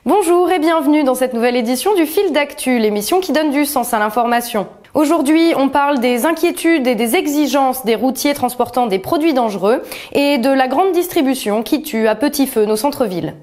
Bonjour et bienvenue dans cette nouvelle édition du Fil d'Actu, l'émission qui donne du sens à l'information. Aujourd'hui, on parle des inquiétudes et des exigences des routiers transportant des produits dangereux et de la grande distribution qui tue à petit feu nos centres-villes.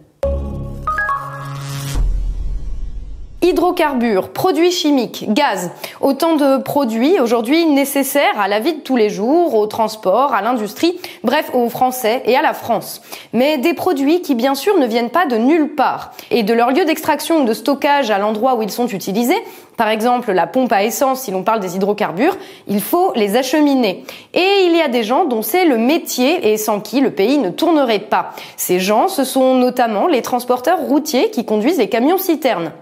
Hydrocarbures, produits chimiques, gaz, autant de produits aujourd'hui nécessaires à la vie de tous les jours, au transport, à l'industrie, bref aux Français et à la France. Mais des produits qui bien sûr ne viennent pas de nulle part. Et de leur lieu d'extraction ou de stockage à l'endroit où ils sont utilisés, par exemple la pompe à essence si l'on parle des hydrocarbures, il faut les acheminer. Et il y a des gens dont c'est le métier et sans qui le pays ne tournerait pas. Ces gens, ce sont notamment les transporteurs routiers qui conduisent les camions-citernes.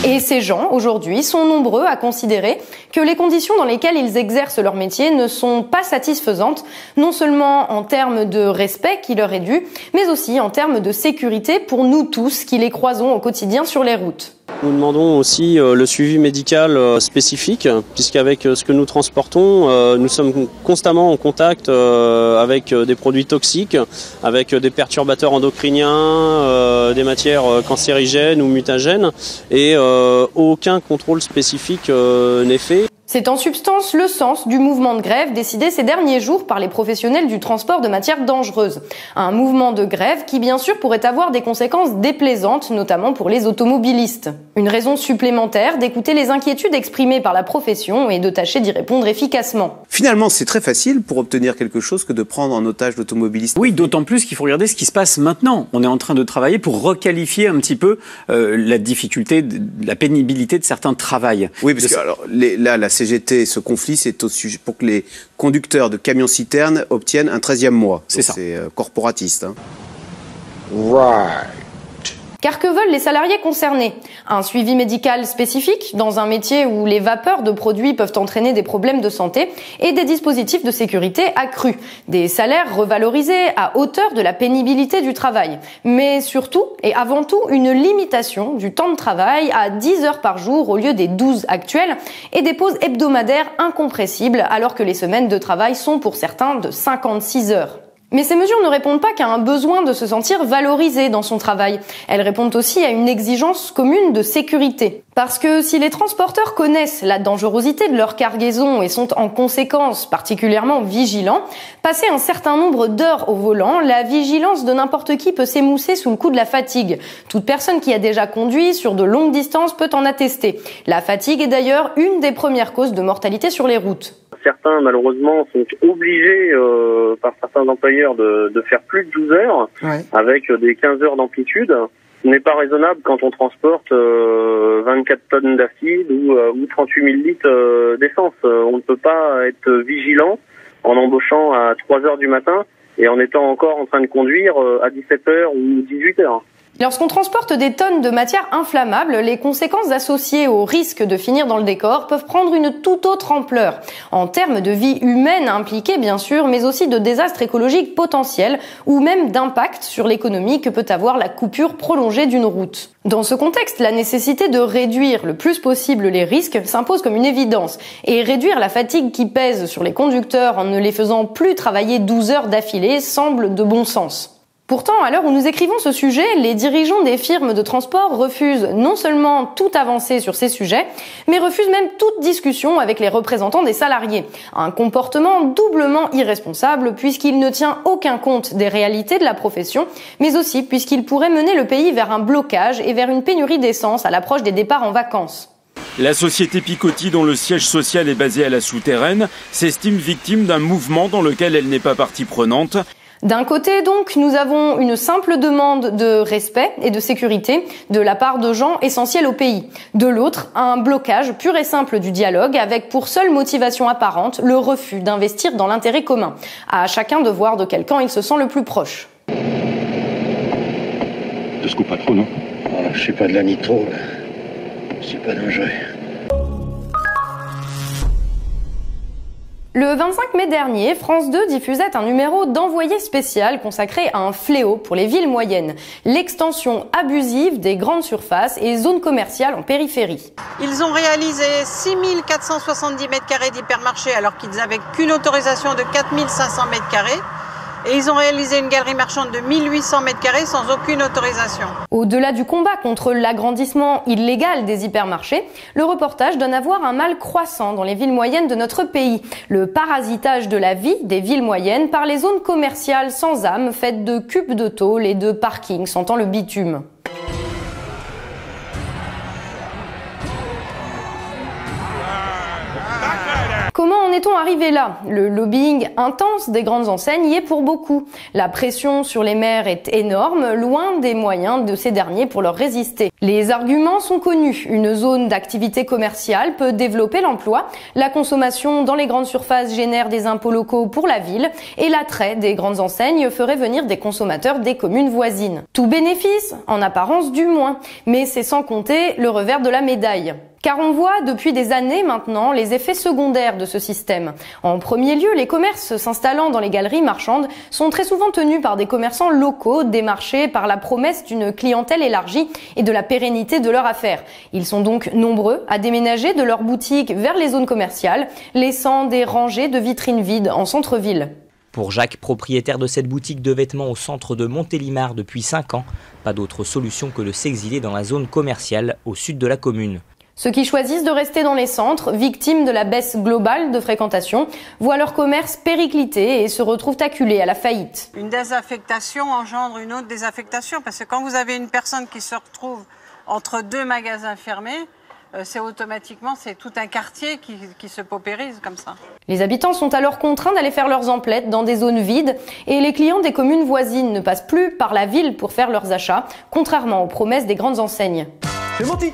Et ces gens, aujourd'hui, sont nombreux à considérer que les conditions dans lesquelles ils exercent leur métier ne sont pas satisfaisantes, non seulement en termes de respect qui leur est dû, mais aussi en termes de sécurité pour nous tous qui les croisons au quotidien sur les routes. Nous demandons aussi le suivi médical spécifique, puisqu'avec ce que nous transportons, nous sommes constamment en contact avec des produits toxiques, avec des perturbateurs endocriniens, des matières cancérigènes ou mutagènes, et aucun contrôle spécifique n'est fait. C'est en substance le sens du mouvement de grève décidé ces derniers jours par les professionnels du transport de matières dangereuses. Un mouvement de grève qui bien sûr pourrait avoir des conséquences déplaisantes, notamment pour les automobilistes. Une raison supplémentaire d'écouter les inquiétudes exprimées par la profession et de tâcher d'y répondre efficacement. Finalement, c'est très facile pour obtenir quelque chose que de prendre en otage l'automobiliste. Oui, d'autant plus qu'il faut regarder ce qui se passe maintenant. On est en train de travailler pour requalifier un petit peu la difficulté, la pénibilité de certains travails. Oui, parce que alors, là, la CGT, ce conflit, c'est au sujet pour que les conducteurs de camions-citernes obtiennent un 13e mois. C'est ça. C'est corporatiste. Hein. Right. Car que veulent les salariés concernés? Un suivi médical spécifique dans un métier où les vapeurs de produits peuvent entraîner des problèmes de santé et des dispositifs de sécurité accrus. Des salaires revalorisés à hauteur de la pénibilité du travail. Mais surtout et avant tout une limitation du temps de travail à 10 heures par jour au lieu des 12 actuelles et des pauses hebdomadaires incompressibles alors que les semaines de travail sont pour certains de 56 heures. Mais ces mesures ne répondent pas qu'à un besoin de se sentir valorisé dans son travail. Elles répondent aussi à une exigence commune de sécurité. Parce que si les transporteurs connaissent la dangerosité de leur cargaison et sont en conséquence particulièrement vigilants, passer un certain nombre d'heures au volant, la vigilance de n'importe qui peut s'émousser sous le coup de la fatigue. Toute personne qui a déjà conduit sur de longues distances peut en attester. La fatigue est d'ailleurs une des premières causes de mortalité sur les routes. Certains, malheureusement, sont obligés par certains employeurs de faire plus de 12 heures, avec des 15 heures d'amplitude. Ce n'est pas raisonnable quand on transporte 24 tonnes d'acide ou 38 000 litres d'essence. On ne peut pas être vigilant en embauchant à 3 heures du matin et en étant encore en train de conduire à 17 heures ou 18 heures. Lorsqu'on transporte des tonnes de matière inflammable, les conséquences associées au risque de finir dans le décor peuvent prendre une toute autre ampleur, en termes de vie humaine impliquée bien sûr, mais aussi de désastres écologiques potentiels ou même d'impact sur l'économie que peut avoir la coupure prolongée d'une route. Dans ce contexte, la nécessité de réduire le plus possible les risques s'impose comme une évidence, et réduire la fatigue qui pèse sur les conducteurs en ne les faisant plus travailler 12 heures d'affilée semble de bon sens. Pourtant, à l'heure où nous écrivons ce sujet, les dirigeants des firmes de transport refusent non seulement toute avancée sur ces sujets, mais refusent même toute discussion avec les représentants des salariés. Un comportement doublement irresponsable puisqu'il ne tient aucun compte des réalités de la profession, mais aussi puisqu'il pourrait mener le pays vers un blocage et vers une pénurie d'essence à l'approche des départs en vacances. La société Picoty, dont le siège social est basé à la Souterraine, s'estime victime d'un mouvement dans lequel elle n'est pas partie prenante. D'un côté donc, nous avons une simple demande de respect et de sécurité de la part de gens essentiels au pays. De l'autre, un blocage pur et simple du dialogue avec pour seule motivation apparente le refus d'investir dans l'intérêt commun. À chacun de voir de quel camp il se sent le plus proche. Je se coupe pas trop, non? Je suis pas de la nitro, là. Je suis pas dangereux. Le 25 mai dernier, France 2 diffusait un numéro d'envoyé spécial consacré à un fléau pour les villes moyennes, l'extension abusive des grandes surfaces et zones commerciales en périphérie. Ils ont réalisé 6 470 m² d'hypermarchés alors qu'ils n'avaient qu'une autorisation de 4 500 m². et ils ont réalisé une galerie marchande de 1800 m² sans aucune autorisation. Au-delà du combat contre l'agrandissement illégal des hypermarchés, le reportage donne à voir un mal croissant dans les villes moyennes de notre pays. Le parasitage de la vie des villes moyennes par les zones commerciales sans âme faites de cubes de tôle et de parkings sentant le bitume. Comment en est-on arrivé là? Le lobbying intense des grandes enseignes y est pour beaucoup. La pression sur les maires est énorme, loin des moyens de ces derniers pour leur résister. Les arguments sont connus. Une zone d'activité commerciale peut développer l'emploi, la consommation dans les grandes surfaces génère des impôts locaux pour la ville et l'attrait des grandes enseignes ferait venir des consommateurs des communes voisines. Tout bénéfice, en apparence du moins, mais c'est sans compter le revers de la médaille. Car on voit depuis des années maintenant les effets secondaires de ce système. En premier lieu, les commerces s'installant dans les galeries marchandes sont très souvent tenus par des commerçants locaux démarchés par la promesse d'une clientèle élargie et de la pérennité de leur affaire. Ils sont donc nombreux à déménager de leurs boutiques vers les zones commerciales, laissant des rangées de vitrines vides en centre-ville. Pour Jacques, propriétaire de cette boutique de vêtements au centre de Montélimar depuis 5 ans, pas d'autre solution que de s'exiler dans la zone commerciale au sud de la commune. Ceux qui choisissent de rester dans les centres, victimes de la baisse globale de fréquentation, voient leur commerce péricliter et se retrouvent acculés à la faillite. Une désaffectation engendre une autre désaffectation, parce que quand vous avez une personne qui se retrouve entre deux magasins fermés, c'est automatiquement tout un quartier qui se paupérise comme ça. Les habitants sont alors contraints d'aller faire leurs emplettes dans des zones vides et les clients des communes voisines ne passent plus par la ville pour faire leurs achats, contrairement aux promesses des grandes enseignes. C'est menti.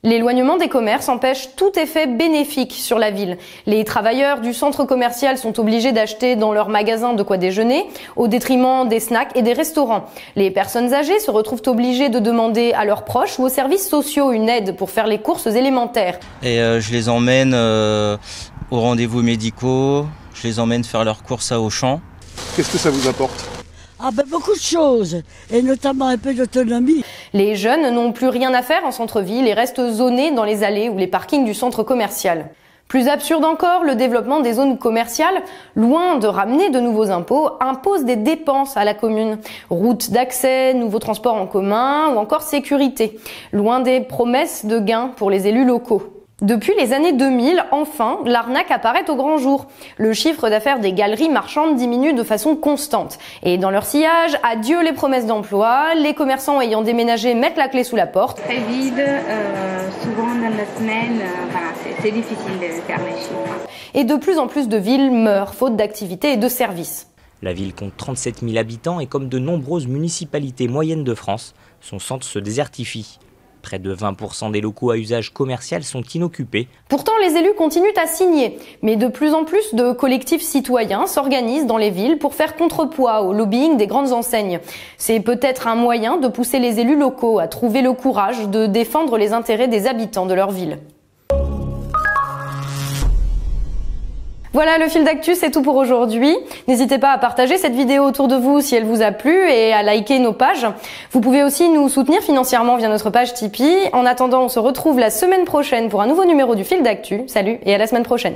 L'éloignement des commerces empêche tout effet bénéfique sur la ville. Les travailleurs du centre commercial sont obligés d'acheter dans leurs magasins de quoi déjeuner, au détriment des snacks et des restaurants. Les personnes âgées se retrouvent obligées de demander à leurs proches ou aux services sociaux une aide pour faire les courses élémentaires. Et je les emmène aux rendez-vous médicaux, je les emmène faire leurs courses à Auchan. Qu'est-ce que ça vous apporte ? Beaucoup de choses, et notamment un peu d'autonomie. Les jeunes n'ont plus rien à faire en centre-ville et restent zonés dans les allées ou les parkings du centre commercial. Plus absurde encore, le développement des zones commerciales, loin de ramener de nouveaux impôts, impose des dépenses à la commune. Routes d'accès, nouveaux transports en commun ou encore sécurité. Loin des promesses de gains pour les élus locaux. Depuis les années 2000, enfin, l'arnaque apparaît au grand jour. Le chiffre d'affaires des galeries marchandes diminue de façon constante. Et dans leur sillage, adieu les promesses d'emploi, les commerçants ayant déménagé mettent la clé sous la porte. Très vide, souvent dans la semaine, c'est difficile de faire les chiffres. Et de plus en plus de villes meurent, faute d'activités et de services. La ville compte 37 000 habitants et comme de nombreuses municipalités moyennes de France, son centre se désertifie. Près de 20% des locaux à usage commercial sont inoccupés. Pourtant, les élus continuent à signer. Mais de plus en plus de collectifs citoyens s'organisent dans les villes pour faire contrepoids au lobbying des grandes enseignes. C'est peut-être un moyen de pousser les élus locaux à trouver le courage de défendre les intérêts des habitants de leur ville. Voilà, le fil d'actu, c'est tout pour aujourd'hui. N'hésitez pas à partager cette vidéo autour de vous si elle vous a plu et à liker nos pages. Vous pouvez aussi nous soutenir financièrement via notre page Tipeee. En attendant, on se retrouve la semaine prochaine pour un nouveau numéro du fil d'actu. Salut et à la semaine prochaine.